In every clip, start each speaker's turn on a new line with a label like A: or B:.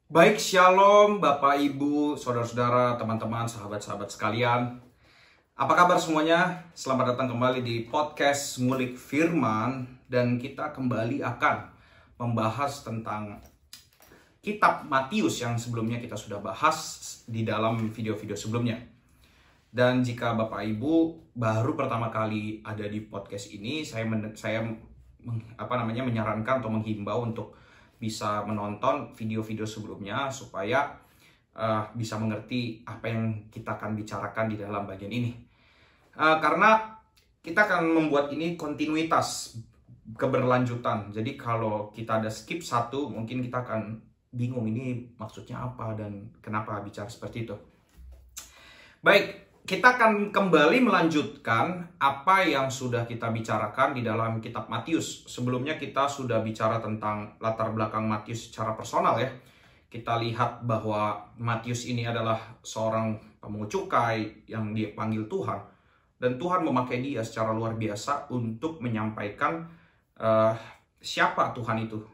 A: Baik, Shalom Bapak, Ibu, Saudara-saudara, teman-teman, sahabat-sahabat sekalian. Apa kabar semuanya? Selamat datang kembali di podcast Ngulik Firman. Dan kita kembali akan membahas tentang kitab Matius yang sebelumnya kita sudah bahas di dalam video-video sebelumnya. Dan jika Bapak Ibu baru pertama kali ada di podcast ini, saya menyarankan atau menghimbau untuk bisa menonton video-video sebelumnya supaya bisa mengerti apa yang kita akan bicarakan di dalam bagian ini. Karena kita akan membuat ini kontinuitas, keberlanjutan. Jadi kalau kita ada skip satu, mungkin kita akan bingung ini maksudnya apa dan kenapa bicara seperti itu. Baik, kita akan kembali melanjutkan apa yang sudah kita bicarakan di dalam kitab Matius. Sebelumnya kita sudah bicara tentang latar belakang Matius secara personal ya. Kita lihat bahwa Matius ini adalah seorang pemungut cukai yang dipanggil Tuhan. Dan Tuhan memakai dia secara luar biasa untuk menyampaikan siapa Tuhan itu.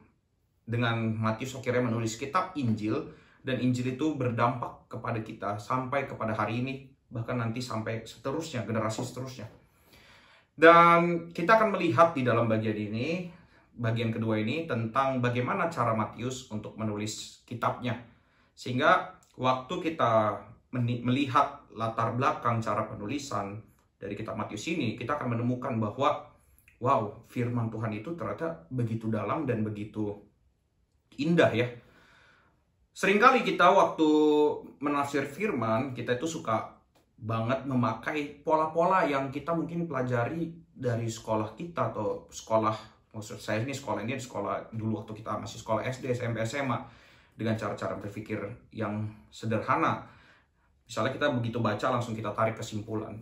A: Dengan Matius akhirnya menulis kitab Injil. Dan Injil itu berdampak kepada kita sampai kepada hari ini. Bahkan nanti sampai seterusnya, generasi seterusnya. Dan kita akan melihat di dalam bagian ini, bagian kedua ini, tentang bagaimana cara Matius untuk menulis kitabnya. Sehingga waktu kita melihat latar belakang cara penulisan dari kitab Matius ini, kita akan menemukan bahwa, wow, firman Tuhan itu ternyata begitu dalam dan begitu indah ya. Seringkali kita waktu menafsir firman, kita itu suka banget memakai pola-pola yang kita mungkin pelajari dari sekolah kita atau sekolah, maksud saya ini sekolah dulu waktu kita masih sekolah SD, SMP, SMA, dengan cara-cara berpikir yang sederhana. Misalnya kita begitu baca langsung kita tarik kesimpulan.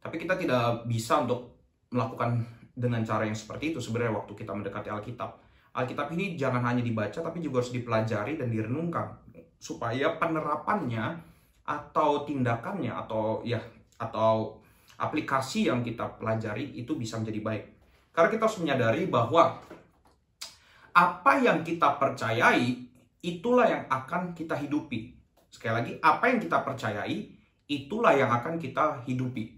A: Tapi kita tidak bisa untuk melakukan dengan cara yang seperti itu sebenarnya waktu kita mendekati Alkitab. Alkitab ini jangan hanya dibaca tapi juga harus dipelajari dan direnungkan supaya penerapannya atau tindakannya atau aplikasi yang kita pelajari itu bisa menjadi baik. Karena kita harus menyadari bahwa apa yang kita percayai itulah yang akan kita hidupi. Sekali lagi, apa yang kita percayai itulah yang akan kita hidupi.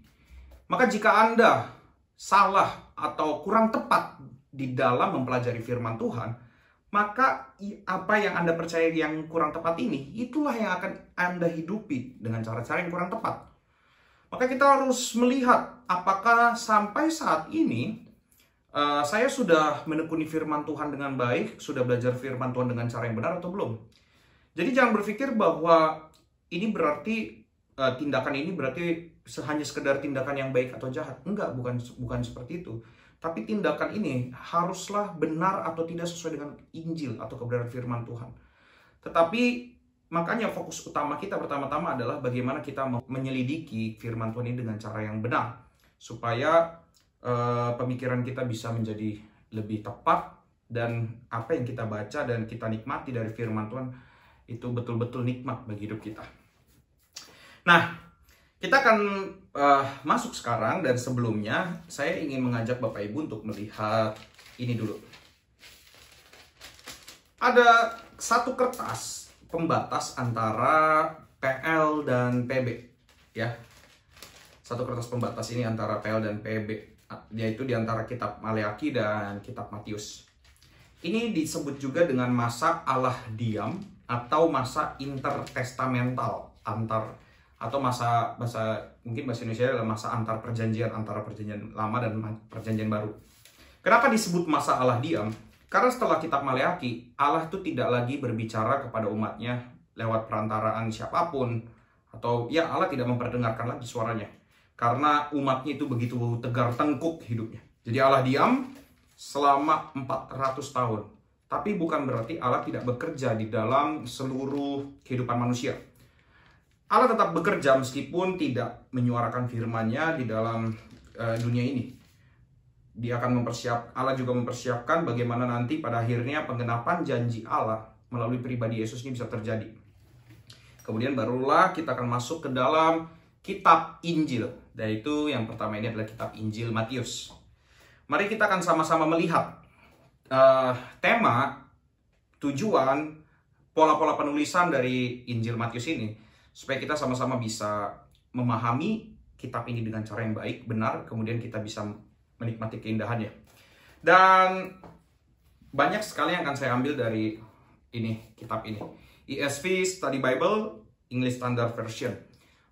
A: Maka jika Anda salah atau kurang tepat di dalam mempelajari firman Tuhan, maka apa yang Anda percaya yang kurang tepat ini, itulah yang akan Anda hidupi dengan cara-cara yang kurang tepat. Maka kita harus melihat apakah sampai saat ini saya sudah menekuni firman Tuhan dengan baik, sudah belajar firman Tuhan dengan cara yang benar atau belum. Jadi jangan berpikir bahwa ini berarti tindakan ini berarti hanya sekedar tindakan yang baik atau jahat. Enggak, bukan seperti itu. Tapi tindakan ini haruslah benar atau tidak sesuai dengan Injil atau kebenaran firman Tuhan. Tetapi makanya fokus utama kita pertama-tama adalah bagaimana kita menyelidiki firman Tuhan ini dengan cara yang benar. Supaya pemikiran kita bisa menjadi lebih tepat dan apa yang kita baca dan kita nikmati dari firman Tuhan itu betul-betul nikmat bagi hidup kita. Nah, kita akan masuk sekarang dan sebelumnya saya ingin mengajak Bapak Ibu untuk melihat ini dulu. Ada satu kertas pembatas antara PL dan PB ya. Satu kertas pembatas ini antara PL dan PB, yaitu di antara kitab Maleaki dan kitab Matius. Ini disebut juga dengan masa Allah diam atau masa intertestamental atau masa mungkin bahasa Indonesia adalah masa antara perjanjian lama dan perjanjian baru. Kenapa disebut masa Allah diam? Karena setelah kitab Maleaki, Allah itu tidak lagi berbicara kepada umatnya lewat perantaraan siapapun, atau ya Allah tidak memperdengarkan lagi suaranya. Karena umatnya itu begitu tegar tengkuk hidupnya. Jadi Allah diam selama 400 tahun. Tapi bukan berarti Allah tidak bekerja di dalam seluruh kehidupan manusia. Allah tetap bekerja meskipun tidak menyuarakan firman-Nya di dalam dunia ini. Allah juga mempersiapkan bagaimana nanti pada akhirnya penggenapan janji Allah melalui pribadi Yesus ini bisa terjadi. Kemudian barulah kita akan masuk ke dalam kitab Injil. Yaitu yang pertama ini adalah kitab Injil Matius. Mari kita akan sama-sama melihat tema, tujuan, pola-pola penulisan dari Injil Matius ini, supaya kita sama-sama bisa memahami kitab ini dengan cara yang baik, benar, kemudian kita bisa menikmati keindahannya. Dan banyak sekali yang akan saya ambil dari kitab ini. ESV Study Bible, English Standard Version.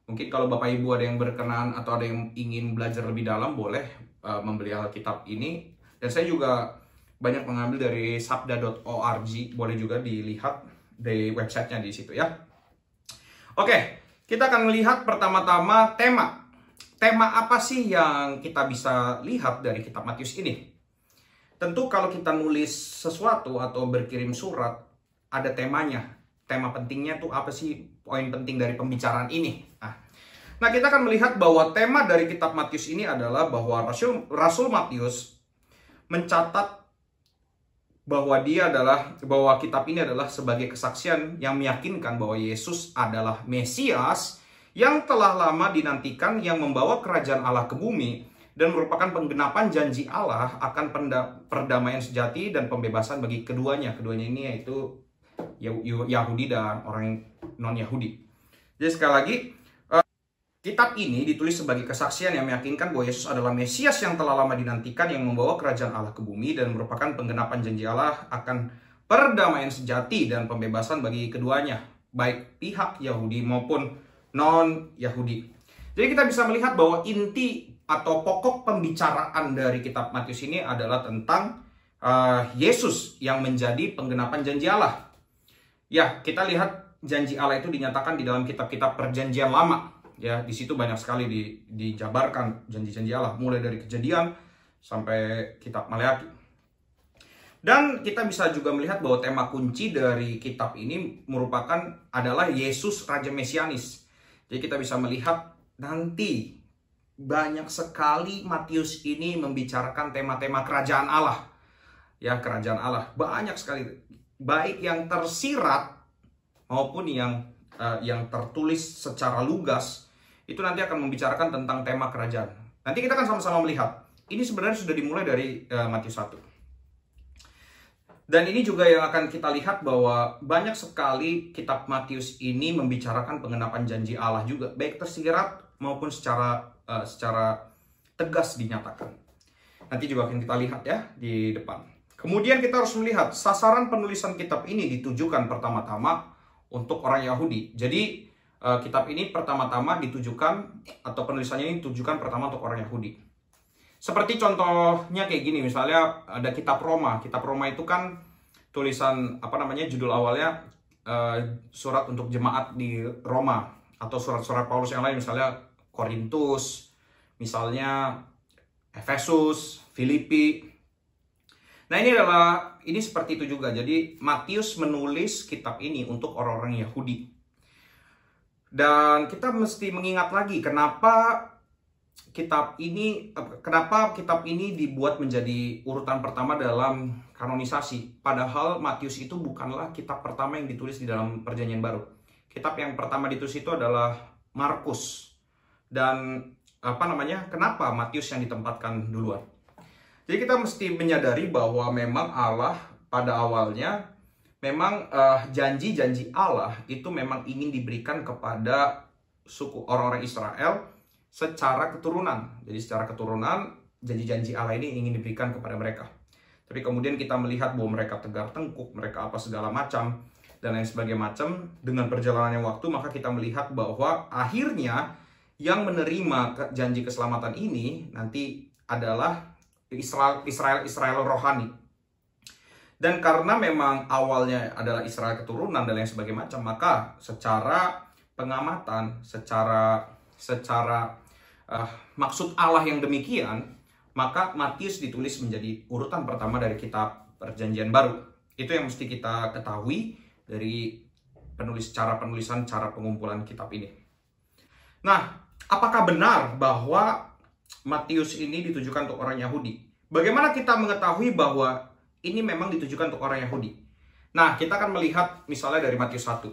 A: Mungkin kalau Bapak Ibu ada yang berkenan atau ada yang ingin belajar lebih dalam, boleh membeli Alkitab ini. Dan saya juga banyak mengambil dari sabda.org, boleh juga dilihat di websitenya di situ ya. Oke, kita akan melihat pertama-tama tema. Tema apa sih yang kita bisa lihat dari kitab Matius ini? Tentu kalau kita nulis sesuatu atau berkirim surat, ada temanya. Tema pentingnya tuh apa sih? Poin penting dari pembicaraan ini. Nah, kita akan melihat bahwa tema dari kitab Matius ini adalah bahwa Rasul Matius mencatat bahwa kitab ini adalah sebagai kesaksian yang meyakinkan bahwa Yesus adalah Mesias yang telah lama dinantikan, yang membawa kerajaan Allah ke bumi dan merupakan penggenapan janji Allah akan perdamaian sejati dan pembebasan bagi keduanya. Keduanya ini yaitu Yahudi dan orang non-Yahudi. Jadi sekali lagi, kitab ini ditulis sebagai kesaksian yang meyakinkan bahwa Yesus adalah Mesias yang telah lama dinantikan, yang membawa kerajaan Allah ke bumi dan merupakan penggenapan janji Allah akan perdamaian sejati dan pembebasan bagi keduanya, baik pihak Yahudi maupun non-Yahudi. Jadi kita bisa melihat bahwa inti atau pokok pembicaraan dari kitab Matius ini adalah tentang Yesus yang menjadi penggenapan janji Allah. Ya, kita lihat janji Allah itu dinyatakan di dalam kitab-kitab Perjanjian Lama. Ya, di situ banyak sekali dijabarkan janji-janji Allah, mulai dari Kejadian sampai kitab Maleakhi. Dan kita bisa juga melihat bahwa tema kunci dari kitab ini adalah Yesus Raja Mesianis. Jadi kita bisa melihat nanti banyak sekali Matius ini membicarakan tema-tema kerajaan Allah. Ya, kerajaan Allah. Banyak sekali. Baik yang tersirat maupun yang tertulis secara lugas, itu nanti akan membicarakan tentang tema kerajaan. Nanti kita akan sama-sama melihat. Ini sebenarnya sudah dimulai dari Matius 1. Dan ini juga yang akan kita lihat bahwa banyak sekali kitab Matius ini membicarakan penggenapan janji Allah juga, baik tersirat maupun secara tegas dinyatakan. Nanti juga akan kita lihat ya di depan. Kemudian kita harus melihat sasaran penulisan kitab ini ditujukan pertama-tama untuk orang Yahudi. Jadi kitab ini pertama-tama ditujukan, atau penulisannya ini ditujukan pertama untuk orang Yahudi. Seperti contohnya kayak gini, misalnya ada kitab Roma. Kitab Roma itu kan tulisan judul awalnya surat untuk jemaat di Roma, atau surat-surat Paulus yang lain, misalnya Korintus, misalnya Efesus, Filipi. Nah, ini seperti itu juga. Jadi Matius menulis kitab ini untuk orang-orang Yahudi. Dan kita mesti mengingat lagi kenapa kitab ini dibuat menjadi urutan pertama dalam kanonisasi. Padahal Matius itu bukanlah kitab pertama yang ditulis di dalam Perjanjian Baru. Kitab yang pertama ditulis itu adalah Markus. Dan kenapa Matius yang ditempatkan duluan? Jadi kita mesti menyadari bahwa memang Allah pada awalnya memang janji-janji Allah itu memang ingin diberikan kepada suku orang-orang Israel secara keturunan. Jadi secara keturunan janji-janji Allah ini ingin diberikan kepada mereka. Tapi kemudian kita melihat bahwa mereka tegar tengkuk, mereka apa segala macam dan lain sebagainya macam. Dengan perjalanannya waktu, maka kita melihat bahwa akhirnya yang menerima janji keselamatan ini nanti adalah Israel rohani. Dan karena memang awalnya adalah Israel keturunan dan lain sebagainya macam, maka secara pengamatan, secara maksud Allah yang demikian, maka Matius ditulis menjadi urutan pertama dari kitab Perjanjian Baru. Itu yang mesti kita ketahui dari cara penulisan, cara pengumpulan kitab ini. Nah, apakah benar bahwa Matius ini ditujukan untuk orang Yahudi? Bagaimana kita mengetahui bahwa ini memang ditujukan untuk orang Yahudi? Nah, kita akan melihat misalnya dari Matius 1.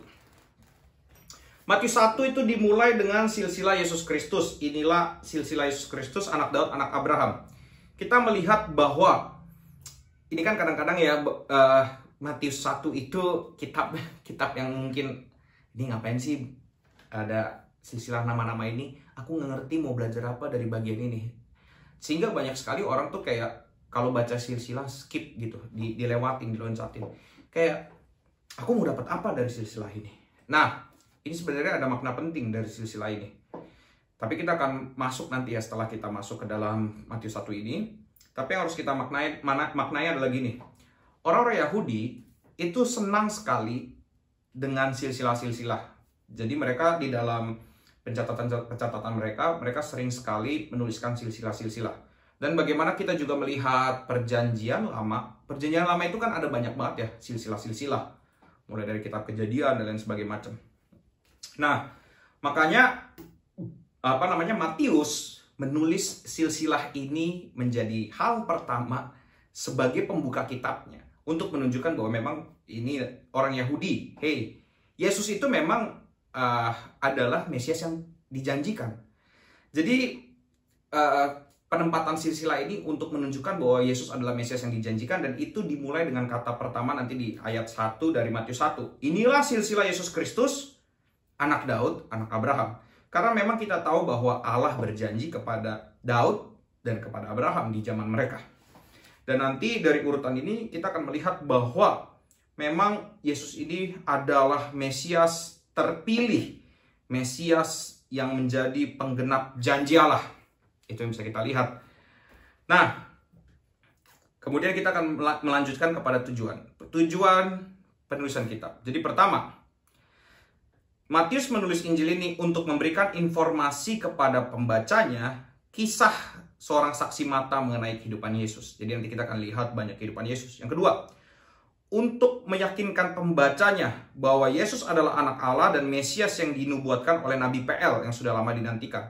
A: Matius 1 itu dimulai dengan silsilah Yesus Kristus. Inilah silsilah Yesus Kristus, anak Daud, anak Abraham. Kita melihat bahwa ini kan kadang-kadang ya Matius 1 itu kitab yang mungkin ini ngapain sih ada silsilah nama-nama ini? Aku nggak ngerti mau belajar apa dari bagian ini. Sehingga banyak sekali orang tuh kayak kalau baca silsilah skip gitu, dilewatin, diloncatin. Kayak aku mau dapat apa dari silsilah ini? Nah, ini sebenarnya ada makna penting dari silsilah ini. Tapi kita akan masuk nanti ya setelah kita masuk ke dalam Matius 1 ini. Tapi yang harus kita maknai adalah gini. Orang-orang Yahudi itu senang sekali dengan silsilah-silsilah. Jadi mereka di dalam pencatatan mereka sering sekali menuliskan silsilah-silsilah. Dan bagaimana kita juga melihat perjanjian lama. Perjanjian lama itu kan ada banyak banget ya silsilah-silsilah. Mulai dari kitab Kejadian dan lain sebagainya macam. Nah, makanya Matius menulis silsilah ini menjadi hal pertama sebagai pembuka kitabnya untuk menunjukkan bahwa memang ini orang Yahudi. Hey, Yesus itu memang adalah Mesias yang dijanjikan. Jadi penempatan silsilah ini untuk menunjukkan bahwa Yesus adalah Mesias yang dijanjikan, dan itu dimulai dengan kata pertama nanti di ayat 1 dari Matius 1. Inilah silsilah Yesus Kristus, anak Daud, anak Abraham. Karena memang kita tahu bahwa Allah berjanji kepada Daud dan kepada Abraham di zaman mereka. Dan nanti dari urutan ini kita akan melihat bahwa memang Yesus ini adalah Mesias terpilih, Mesias yang menjadi penggenap janji Allah. Itu yang bisa kita lihat. Nah, kemudian kita akan melanjutkan kepada tujuan penulisan kitab. Jadi pertama, Matius menulis Injil ini untuk memberikan informasi kepada pembacanya kisah seorang saksi mata mengenai kehidupan Yesus. Jadi nanti kita akan lihat banyak kehidupan Yesus. Yang kedua, untuk meyakinkan pembacanya bahwa Yesus adalah anak Allah dan Mesias yang dinubuatkan oleh Nabi PL yang sudah lama dinantikan.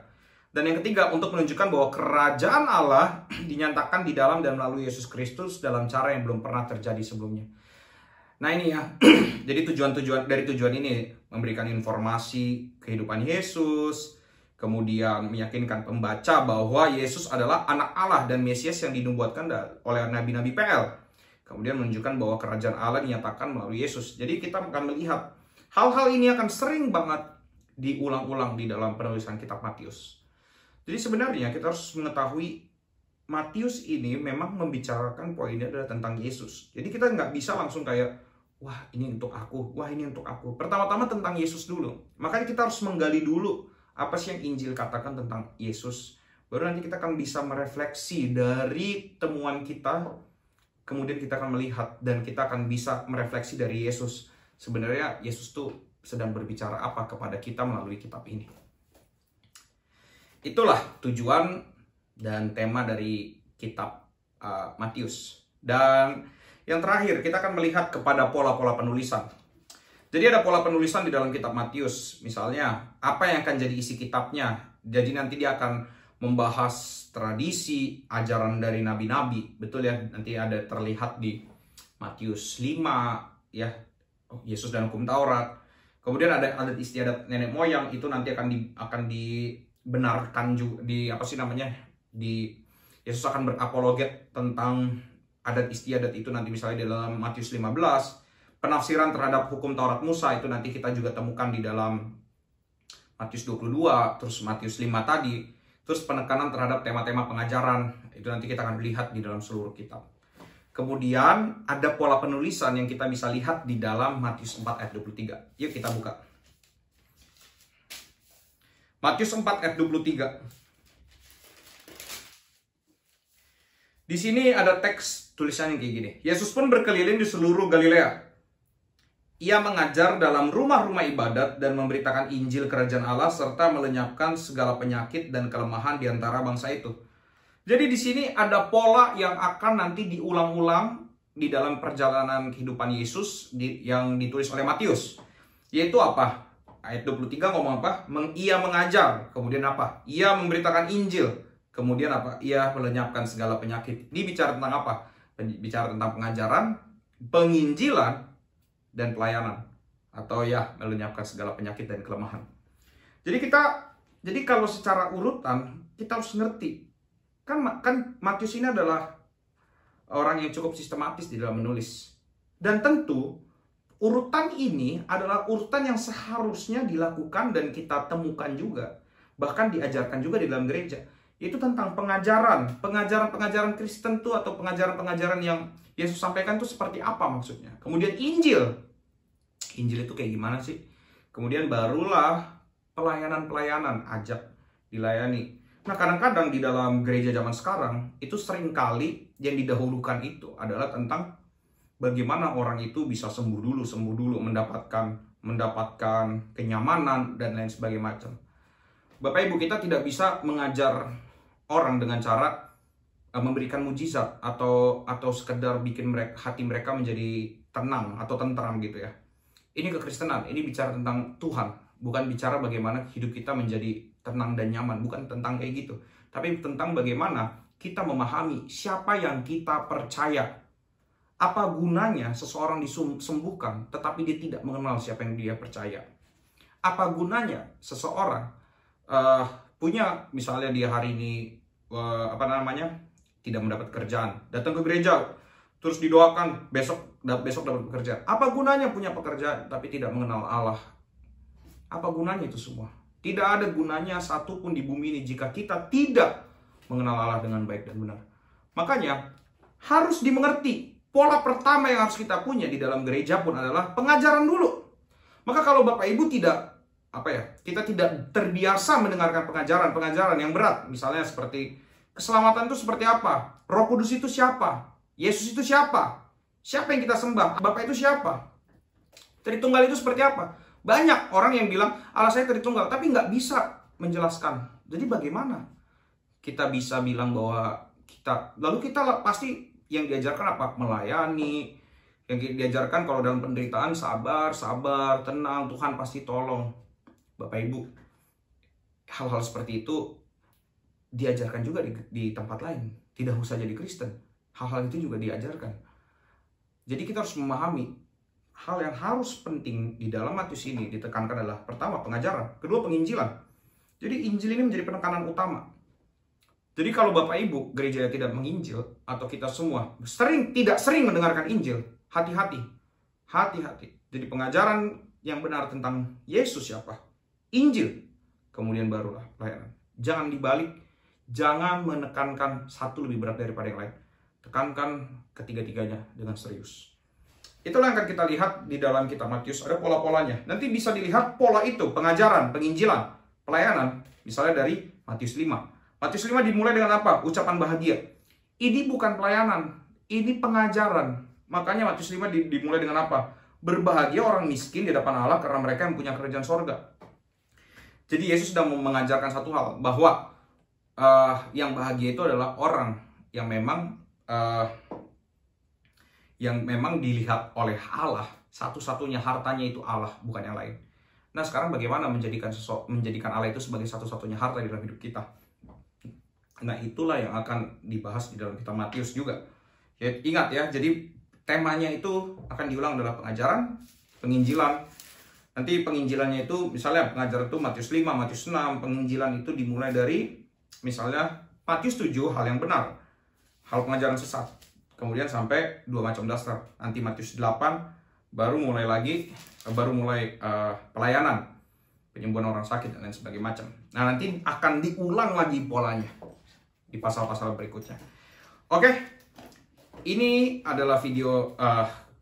A: Dan yang ketiga, untuk menunjukkan bahwa kerajaan Allah dinyatakan di dalam dan melalui Yesus Kristus dalam cara yang belum pernah terjadi sebelumnya. Nah ini ya, jadi tujuan ini memberikan informasi kehidupan Yesus, kemudian meyakinkan pembaca bahwa Yesus adalah anak Allah dan Mesias yang dinubuatkan oleh nabi-nabi PL. Kemudian menunjukkan bahwa kerajaan Allah dinyatakan melalui Yesus. Jadi kita akan melihat hal-hal ini akan sering banget diulang-ulang di dalam penulisan kitab Matius. Jadi sebenarnya kita harus mengetahui Matius ini memang membicarakan poinnya adalah tentang Yesus. Jadi kita nggak bisa langsung kayak, wah ini untuk aku, wah ini untuk aku. Pertama-tama tentang Yesus dulu. Makanya kita harus menggali dulu apa sih yang Injil katakan tentang Yesus. Baru nanti kita akan bisa merefleksi dari temuan kita. Kemudian kita akan melihat dan kita akan bisa merefleksi dari Yesus. Sebenarnya Yesus tuh sedang berbicara apa kepada kita melalui kitab ini. Itulah tujuan dan tema dari kitab Matius. Dan yang terakhir, kita akan melihat kepada pola-pola penulisan. Jadi ada pola penulisan di dalam kitab Matius. Misalnya, apa yang akan jadi isi kitabnya. Jadi nanti dia akan membahas tradisi, ajaran dari nabi-nabi. Betul ya, nanti ada terlihat di Matius 5, ya, Yesus dan hukum Taurat. Kemudian ada adat istiadat nenek moyang, itu nanti akan dibenarkan juga Yesus akan berapologet tentang adat istiadat itu nanti misalnya di dalam Matius 15. Penafsiran terhadap hukum Taurat Musa itu nanti kita juga temukan di dalam Matius 22, terus Matius 5 tadi. Terus penekanan terhadap tema-tema pengajaran itu nanti kita akan lihat di dalam seluruh kitab. Kemudian ada pola penulisan yang kita bisa lihat di dalam Matius 4 ayat 23. Yuk kita buka. Matius 4 ayat 23. Di sini ada teks tulisannya kayak gini. Yesus pun berkeliling di seluruh Galilea. Ia mengajar dalam rumah-rumah ibadat dan memberitakan Injil Kerajaan Allah serta melenyapkan segala penyakit dan kelemahan di antara bangsa itu. Jadi di sini ada pola yang akan nanti diulang-ulang di dalam perjalanan kehidupan Yesus yang ditulis oleh Matius. Yaitu apa? Ayat 23 ngomong apa? Ia mengajar. Kemudian apa? Ia memberitakan Injil. Kemudian apa? Ia melenyapkan segala penyakit. Ini bicara tentang apa? Bicara tentang pengajaran, penginjilan, dan pelayanan. Atau ya, melenyapkan segala penyakit dan kelemahan. Jadi kalau secara urutan, kita harus ngerti. Kan Matius ini adalah orang yang cukup sistematis di dalam menulis. Dan tentu urutan ini adalah urutan yang seharusnya dilakukan dan kita temukan juga, bahkan diajarkan juga di dalam gereja. Itu tentang pengajaran Kristen tuh, atau pengajaran yang Yesus sampaikan tuh seperti apa maksudnya. Kemudian Injil itu kayak gimana sih? Kemudian barulah pelayanan, ajak dilayani. Nah, kadang-kadang di dalam gereja zaman sekarang itu seringkali yang didahulukan itu adalah tentang bagaimana orang itu bisa sembuh dulu, mendapatkan kenyamanan dan lain sebagainya macam. Bapak Ibu, kita tidak bisa mengajar orang dengan cara memberikan mujizat atau sekedar bikin hati mereka menjadi tenang atau tentram gitu ya. Ini kekristenan, ini bicara tentang Tuhan, bukan bicara bagaimana hidup kita menjadi tenang dan nyaman, bukan tentang kayak gitu. Tapi tentang bagaimana kita memahami siapa yang kita percaya. Apa gunanya seseorang disembuhkan tetapi dia tidak mengenal siapa yang dia percaya? Apa gunanya seseorang punya, misalnya dia hari ini tidak mendapat kerjaan, datang ke gereja terus didoakan besok dapat pekerjaan. Apa gunanya punya pekerjaan tapi tidak mengenal Allah? Apa gunanya itu semua? Tidak ada gunanya satupun di bumi ini jika kita tidak mengenal Allah dengan baik dan benar. Makanya harus dimengerti. Pola pertama yang harus kita punya di dalam gereja pun adalah pengajaran dulu. Maka kalau Bapak Ibu kita tidak terbiasa mendengarkan pengajaran yang berat, misalnya seperti keselamatan itu seperti apa? Roh Kudus itu siapa? Yesus itu siapa? Siapa yang kita sembah? Bapak itu siapa? Tritunggal itu seperti apa? Banyak orang yang bilang, Allah saya Tritunggal, tapi nggak bisa menjelaskan. Jadi bagaimana kita bisa bilang bahwa lalu kita pasti yang diajarkan apa? Melayani. Yang diajarkan kalau dalam penderitaan sabar, tenang, Tuhan pasti tolong. Bapak Ibu, hal-hal seperti itu diajarkan juga di tempat lain. Tidak usah jadi Kristen. Hal-hal itu juga diajarkan. Jadi kita harus memahami hal yang harus penting di dalam Matius ini ditekankan adalah pertama pengajaran, kedua penginjilan. Jadi Injil ini menjadi penekanan utama. Jadi kalau Bapak Ibu gereja tidak menginjil, atau kita semua tidak sering mendengarkan Injil, hati-hati. Jadi pengajaran yang benar tentang Yesus siapa? Injil. Kemudian barulah pelayanan. Jangan dibalik, jangan menekankan satu lebih berat daripada yang lain. Tekankan ketiga-tiganya dengan serius. Itulah yang akan kita lihat di dalam kitab Matius, ada pola-polanya. Nanti bisa dilihat pola itu, pengajaran, penginjilan, pelayanan, misalnya dari Matius 5. Matius 5 dimulai dengan apa? Ucapan bahagia. Ini bukan pelayanan, ini pengajaran. Makanya Matius 5 dimulai dengan apa? Berbahagia orang miskin di depan Allah karena mereka yang punya kerajaan sorga. Jadi Yesus sedang mengajarkan satu hal, bahwa yang bahagia itu adalah orang yang memang dilihat oleh Allah. Satu-satunya hartanya itu Allah, bukan yang lain. Nah, sekarang bagaimana menjadikan Allah itu sebagai satu-satunya harta di dalam hidup kita? Nah, itulah yang akan dibahas di dalam kitab Matius juga. Ya, ingat ya, jadi temanya itu akan diulang adalah pengajaran, penginjilan. Nanti penginjilannya itu, misalnya pengajaran itu Matius 5, Matius 6, penginjilan itu dimulai dari, misalnya Matius 7, hal yang benar, hal pengajaran sesat. Kemudian sampai 2 macam dasar. Nanti Matius 8, baru mulai pelayanan, penyembuhan orang sakit, dan lain sebagainya macam. Nah, nanti akan diulang lagi polanya di pasal-pasal berikutnya. Oke, ini adalah video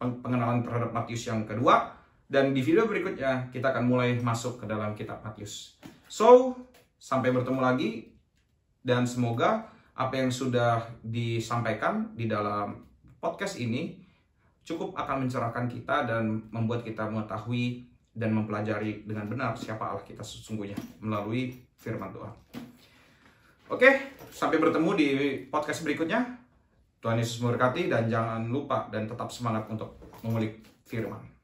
A: pengenalan terhadap Matius yang kedua. Dan di video berikutnya kita akan mulai masuk ke dalam kitab Matius. So, sampai bertemu lagi. Dan semoga apa yang sudah disampaikan di dalam podcast ini cukup akan mencerahkan kita dan membuat kita mengetahui dan mempelajari dengan benar siapa Allah kita sesungguhnya melalui firman Tuhan. Oke, sampai bertemu di podcast berikutnya. Tuhan Yesus memberkati dan jangan lupa dan tetap semangat untuk mengulik firman.